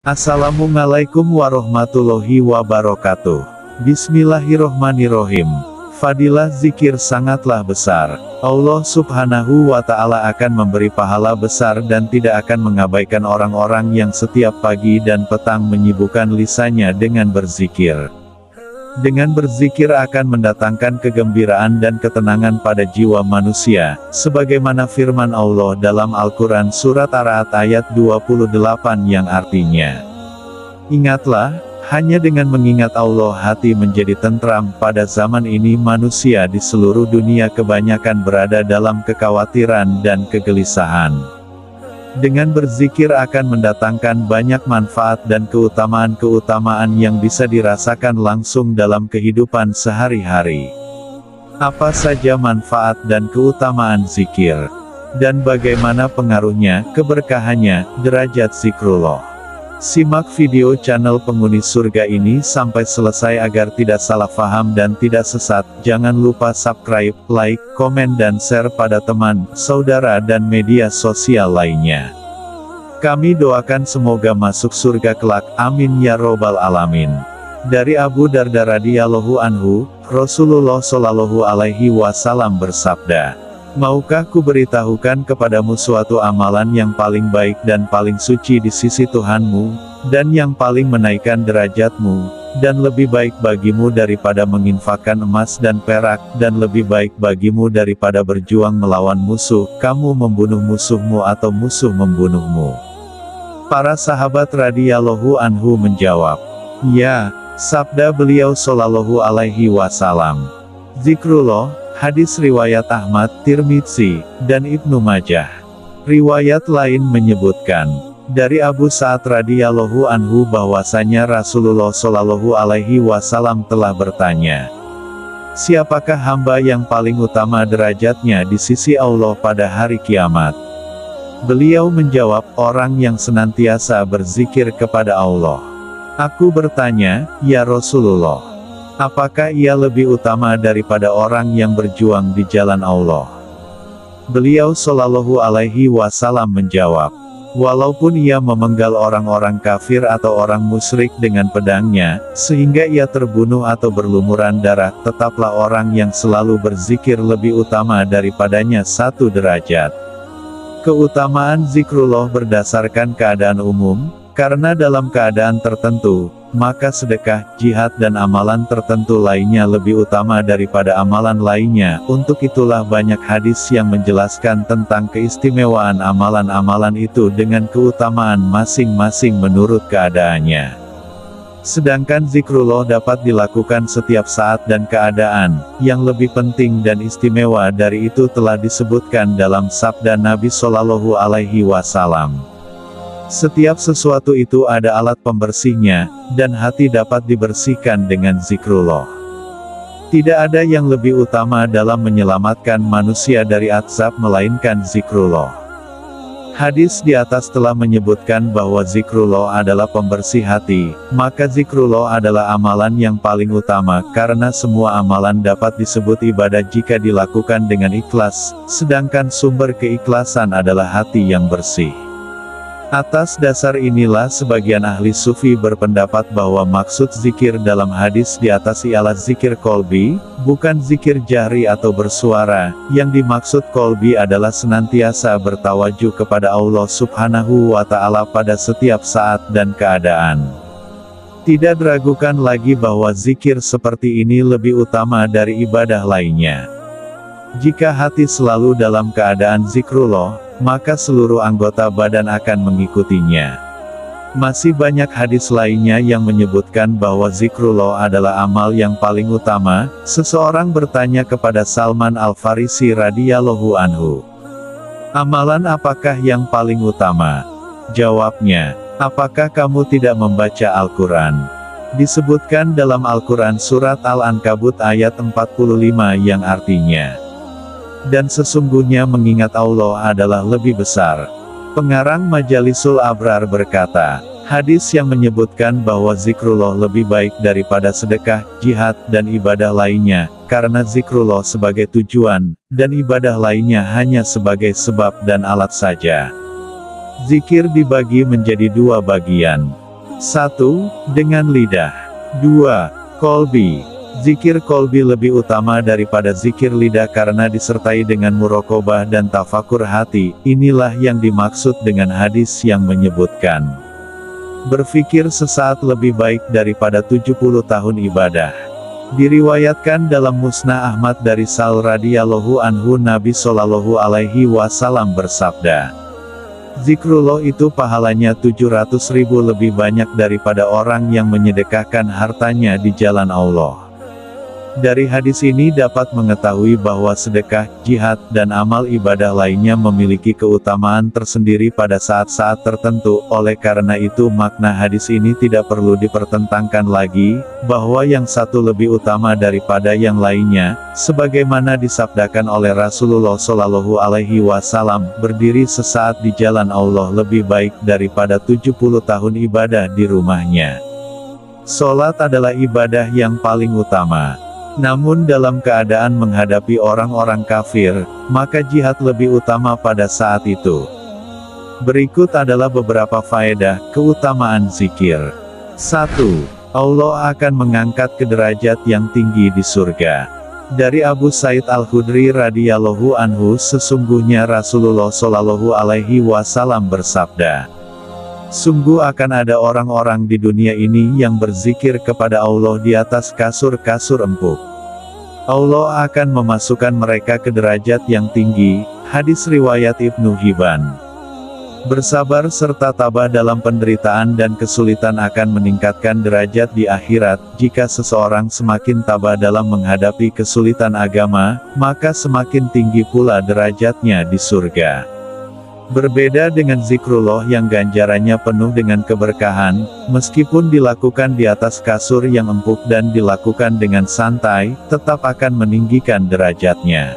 Assalamualaikum warahmatullahi wabarakatuh. Bismillahirrohmanirrohim. Fadilah zikir sangatlah besar. Allah subhanahu wa ta'ala akan memberi pahala besar dan tidak akan mengabaikan orang-orang yang setiap pagi dan petang menyibukkan lisannya dengan berzikir. Dengan berzikir akan mendatangkan kegembiraan dan ketenangan pada jiwa manusia, sebagaimana firman Allah dalam Al-Quran Surat Ar-Ra'd ayat 28 yang artinya, "Ingatlah, hanya dengan mengingat Allah hati menjadi tentram." Pada zaman ini manusia di seluruh dunia kebanyakan berada dalam kekhawatiran dan kegelisahan. Dengan berzikir akan mendatangkan banyak manfaat dan keutamaan-keutamaan yang bisa dirasakan langsung dalam kehidupan sehari-hari. Apa saja manfaat dan keutamaan zikir? Dan bagaimana pengaruhnya, keberkahannya, derajat zikrullah? Simak video channel Penghuni Surga ini sampai selesai agar tidak salah paham dan tidak sesat. Jangan lupa subscribe, like, komen dan share pada teman, saudara dan media sosial lainnya. Kami doakan semoga masuk surga kelak, amin ya robbal alamin. Dari Abu Darda radhiyallahu anhu, Rasulullah shallallahu alaihi wasallam bersabda, "Maukah ku beritahukan kepadamu suatu amalan yang paling baik dan paling suci di sisi Tuhanmu, dan yang paling menaikkan derajatmu, dan lebih baik bagimu daripada menginfakkan emas dan perak, dan lebih baik bagimu daripada berjuang melawan musuh, kamu membunuh musuhmu atau musuh membunuhmu?" Para sahabat radhiyallahu anhu menjawab, "Ya." Sabda beliau shallallahu alaihi wasallam, "Zikrullah." Hadis riwayat Ahmad, Tirmidzi, dan Ibnu Majah. Riwayat lain menyebutkan, dari Abu Sa'ad radhiyallahu anhu bahwasanya Rasulullah shallallahu alaihi wasallam telah bertanya, "Siapakah hamba yang paling utama derajatnya di sisi Allah pada hari kiamat?" Beliau menjawab, "Orang yang senantiasa berzikir kepada Allah." Aku bertanya, "Ya Rasulullah, apakah ia lebih utama daripada orang yang berjuang di jalan Allah?" Beliau shallallahu alaihi wasallam menjawab, "Walaupun ia memenggal orang-orang kafir atau orang musyrik dengan pedangnya, sehingga ia terbunuh atau berlumuran darah, tetaplah orang yang selalu berzikir lebih utama daripadanya satu derajat." Keutamaan zikrullah berdasarkan keadaan umum, karena dalam keadaan tertentu, maka sedekah, jihad dan amalan tertentu lainnya lebih utama daripada amalan lainnya. Untuk itulah banyak hadis yang menjelaskan tentang keistimewaan amalan-amalan itu dengan keutamaan masing-masing menurut keadaannya. Sedangkan zikrullah dapat dilakukan setiap saat dan keadaan. Yang lebih penting dan istimewa dari itu telah disebutkan dalam sabda Nabi Shallallahu alaihi wasallam, "Setiap sesuatu itu ada alat pembersihnya, dan hati dapat dibersihkan dengan zikrullah. Tidak ada yang lebih utama dalam menyelamatkan manusia dari azab melainkan zikrullah." Hadis di atas telah menyebutkan bahwa zikrullah adalah pembersih hati, maka zikrullah adalah amalan yang paling utama, karena semua amalan dapat disebut ibadah jika dilakukan dengan ikhlas, sedangkan sumber keikhlasan adalah hati yang bersih. Atas dasar inilah sebagian ahli sufi berpendapat bahwa maksud zikir dalam hadis di atas ialah zikir kolbi, bukan zikir jahri atau bersuara. Yang dimaksud kolbi adalah senantiasa bertawajuh kepada Allah subhanahu wa ta'ala pada setiap saat dan keadaan. Tidak diragukan lagi bahwa zikir seperti ini lebih utama dari ibadah lainnya. Jika hati selalu dalam keadaan zikrullah, maka seluruh anggota badan akan mengikutinya. Masih banyak hadis lainnya yang menyebutkan bahwa zikrullah adalah amal yang paling utama. Seseorang bertanya kepada Salman Al-Farisi radhiyallahu anhu, "Amalan apakah yang paling utama?" Jawabnya, "Apakah kamu tidak membaca Al-Quran?" Disebutkan dalam Al-Quran Surat Al-Ankabut ayat 45 yang artinya, "Dan sesungguhnya mengingat Allah adalah lebih besar." Pengarang Majalisul Abrar berkata, hadis yang menyebutkan bahwa zikrullah lebih baik daripada sedekah, jihad, dan ibadah lainnya, karena zikrullah sebagai tujuan, dan ibadah lainnya hanya sebagai sebab dan alat saja. Zikir dibagi menjadi dua bagian. 1. Dengan lidah. 2. Kolbi. Zikir kolbi lebih utama daripada zikir lidah karena disertai dengan muraqabah dan tafakur hati. Inilah yang dimaksud dengan hadis yang menyebutkan, berfikir sesaat lebih baik daripada 70 tahun ibadah. Diriwayatkan dalam Musnad Ahmad dari Sal radhiyallahu anhu, Nabi Shallallahu alaihi wasallam bersabda, zikrullah itu pahalanya 700.000 lebih banyak daripada orang yang menyedekahkan hartanya di jalan Allah. Dari hadis ini dapat mengetahui bahwa sedekah, jihad, dan amal ibadah lainnya memiliki keutamaan tersendiri pada saat-saat tertentu. Oleh karena itu makna hadis ini tidak perlu dipertentangkan lagi, bahwa yang satu lebih utama daripada yang lainnya, sebagaimana disabdakan oleh Rasulullah Shallallahu alaihi wasallam, berdiri sesaat di jalan Allah lebih baik daripada 70 tahun ibadah di rumahnya. Salat adalah ibadah yang paling utama. Namun dalam keadaan menghadapi orang-orang kafir, maka jihad lebih utama pada saat itu. Berikut adalah beberapa faedah keutamaan zikir. 1. Allah akan mengangkat ke derajat yang tinggi di surga. Dari Abu Said Al-Khudri radhiyallahu anhu, sesungguhnya Rasulullah Shallallahu alaihi wasallam bersabda, sungguh akan ada orang-orang di dunia ini yang berzikir kepada Allah di atas kasur-kasur empuk. Allah akan memasukkan mereka ke derajat yang tinggi. Hadis riwayat Ibnu Hibban. Bersabar serta tabah dalam penderitaan dan kesulitan akan meningkatkan derajat di akhirat. Jika seseorang semakin tabah dalam menghadapi kesulitan agama, maka semakin tinggi pula derajatnya di surga. Berbeda dengan zikrullah yang ganjarannya penuh dengan keberkahan, meskipun dilakukan di atas kasur yang empuk dan dilakukan dengan santai, tetap akan meninggikan derajatnya.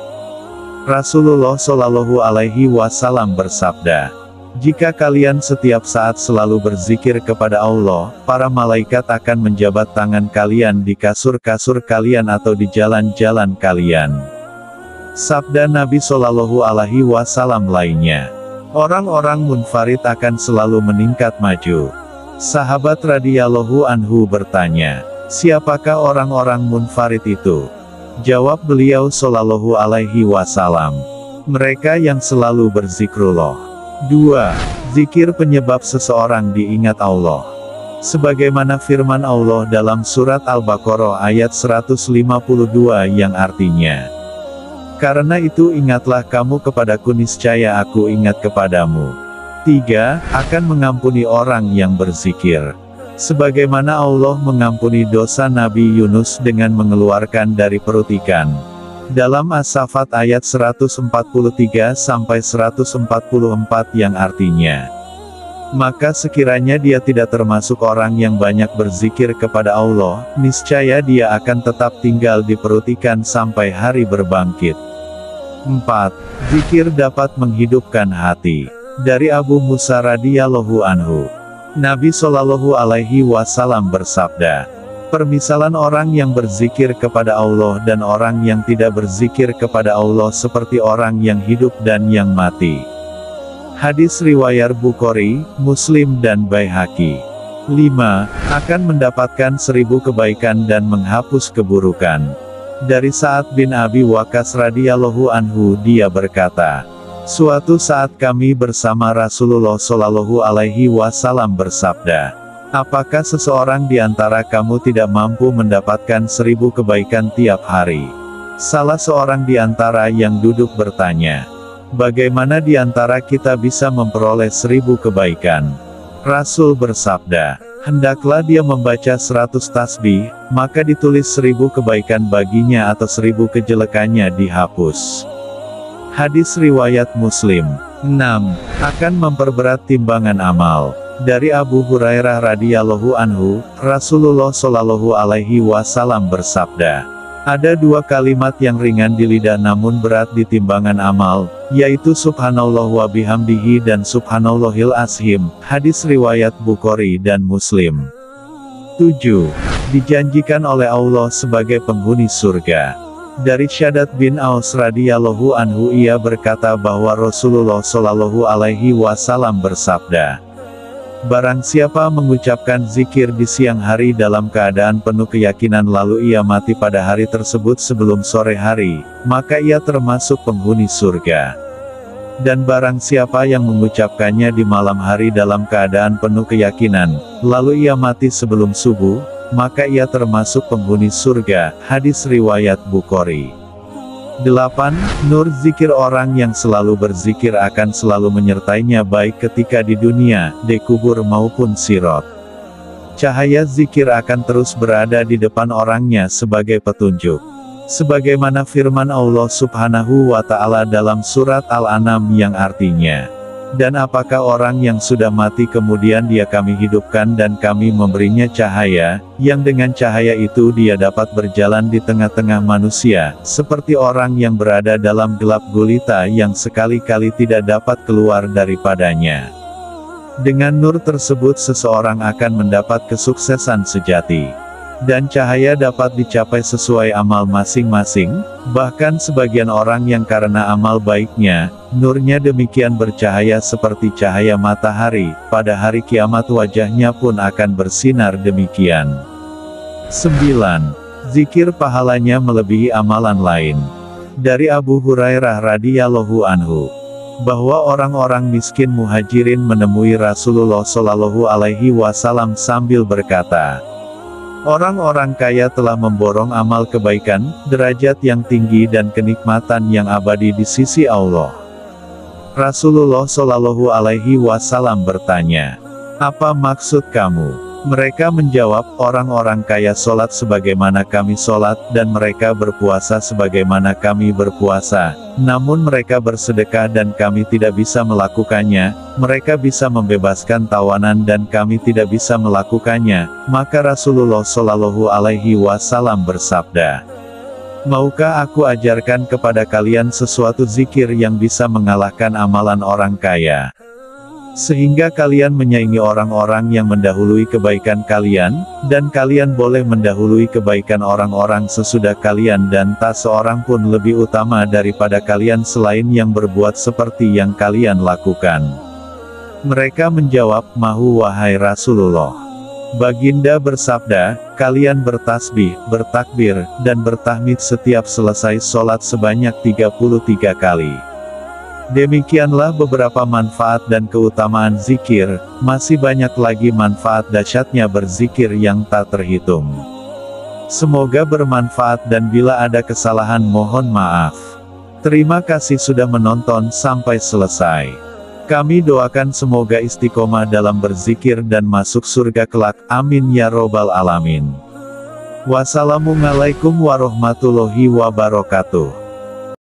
Rasulullah Shallallahu alaihi wasallam bersabda, jika kalian setiap saat selalu berzikir kepada Allah, para malaikat akan menjabat tangan kalian di kasur-kasur kalian atau di jalan-jalan kalian. Sabda Nabi Shallallahu alaihi wasallam lainnya, orang-orang munfarid akan selalu meningkat maju. Sahabat radhiyallahu anhu bertanya, siapakah orang-orang munfarid itu? Jawab beliau Shallallahu alaihi wasallam, mereka yang selalu berzikrullah. 2. Zikir penyebab seseorang diingat Allah. Sebagaimana firman Allah dalam surat Al-Baqarah ayat 152 yang artinya, karena itu ingatlah kamu kepadaku, niscaya aku ingat kepadamu. 3. Akan mengampuni orang yang berzikir. Sebagaimana Allah mengampuni dosa Nabi Yunus dengan mengeluarkan dari perut ikan. Dalam As-Saffat ayat 143-144 yang artinya, maka sekiranya dia tidak termasuk orang yang banyak berzikir kepada Allah, niscaya dia akan tetap tinggal di perut ikan sampai hari berbangkit. 4. Zikir dapat menghidupkan hati. Dari Abu Musa radhiyallahu anhu, Nabi Shallallahu alaihi wasallam bersabda, permisalan orang yang berzikir kepada Allah dan orang yang tidak berzikir kepada Allah seperti orang yang hidup dan yang mati. Hadis riwayat Bukhari, Muslim dan Baihaqi. 5. Akan mendapatkan 1000 kebaikan dan menghapus keburukan. Dari Sa'ad bin Abi Waqqas radhiyallahu anhu, dia berkata, suatu saat kami bersama Rasulullah Shallallahu alaihi wasallam bersabda, apakah seseorang di antara kamu tidak mampu mendapatkan 1000 kebaikan tiap hari? Salah seorang di antara yang duduk bertanya, bagaimana di antara kita bisa memperoleh 1000 kebaikan? Rasul bersabda, hendaklah dia membaca 100 tasbih, maka ditulis 1000 kebaikan baginya atau 1000 kejelekannya dihapus. Hadis riwayat Muslim. 6. Akan memperberat timbangan amal. Dari Abu Hurairah radhiyallahu anhu, Rasulullah Shallallahu alaihi wasallam bersabda, ada 2 kalimat yang ringan di lidah namun berat di timbangan amal, yaitu subhanallah wa bihamdihi dan subhanallahil azim. Hadis riwayat Bukhari dan Muslim. 7. Dijanjikan oleh Allah sebagai penghuni surga. Dari Syaddad bin Aus radhiyallahu anhu, ia berkata bahwa Rasulullah Shallallahu alaihi wasallam bersabda, Barang siapa mengucapkan zikir di siang hari dalam keadaan penuh keyakinan lalu ia mati pada hari tersebut sebelum sore hari, maka ia termasuk penghuni surga. Dan barang siapa yang mengucapkannya di malam hari dalam keadaan penuh keyakinan, lalu ia mati sebelum subuh, maka ia termasuk penghuni surga. Hadis riwayat Bukhari. 8. Nur zikir. Orang yang selalu berzikir akan selalu menyertainya baik ketika di dunia, di kubur maupun sirat. Cahaya zikir akan terus berada di depan orangnya sebagai petunjuk. Sebagaimana firman Allah Subhanahu wa Ta'ala dalam surat Al-An'am yang artinya, "Dan apakah orang yang sudah mati kemudian dia kami hidupkan dan kami memberinya cahaya, yang dengan cahaya itu dia dapat berjalan di tengah-tengah manusia, seperti orang yang berada dalam gelap gulita yang sekali-kali tidak dapat keluar daripadanya." Dengan nur tersebut seseorang akan mendapat kesuksesan sejati. Dan cahaya dapat dicapai sesuai amal masing-masing, bahkan sebagian orang yang karena amal baiknya, nurnya demikian bercahaya seperti cahaya matahari, pada hari kiamat wajahnya pun akan bersinar demikian. 9. Zikir pahalanya melebihi amalan lain. Dari Abu Hurairah radhiyallahu anhu, bahwa orang-orang miskin muhajirin menemui Rasulullah Shallallahu alaihi wasallam sambil berkata, "Orang-orang kaya telah memborong amal kebaikan, derajat yang tinggi dan kenikmatan yang abadi di sisi Allah." Rasulullah Shallallahu alaihi wasallam bertanya, "Apa maksud kamu?" Mereka menjawab, "Orang-orang kaya sholat sebagaimana kami sholat, dan mereka berpuasa sebagaimana kami berpuasa. Namun mereka bersedekah dan kami tidak bisa melakukannya, mereka bisa membebaskan tawanan dan kami tidak bisa melakukannya." Maka Rasulullah Shallallahu alaihi wasallam bersabda, "Maukah aku ajarkan kepada kalian sesuatu zikir yang bisa mengalahkan amalan orang kaya? Sehingga kalian menyaingi orang-orang yang mendahului kebaikan kalian, dan kalian boleh mendahului kebaikan orang-orang sesudah kalian dan tak seorang pun lebih utama daripada kalian selain yang berbuat seperti yang kalian lakukan." Mereka menjawab, "Mahu wahai Rasulullah?" Baginda bersabda, "Kalian bertasbih, bertakbir, dan bertahmid setiap selesai sholat sebanyak 33 kali. Demikianlah beberapa manfaat dan keutamaan zikir, masih banyak lagi manfaat dahsyatnya berzikir yang tak terhitung. Semoga bermanfaat dan bila ada kesalahan mohon maaf. Terima kasih sudah menonton sampai selesai. Kami doakan semoga istiqomah dalam berzikir dan masuk surga kelak, amin ya robbal alamin. Wassalamualaikum warahmatullahi wabarakatuh.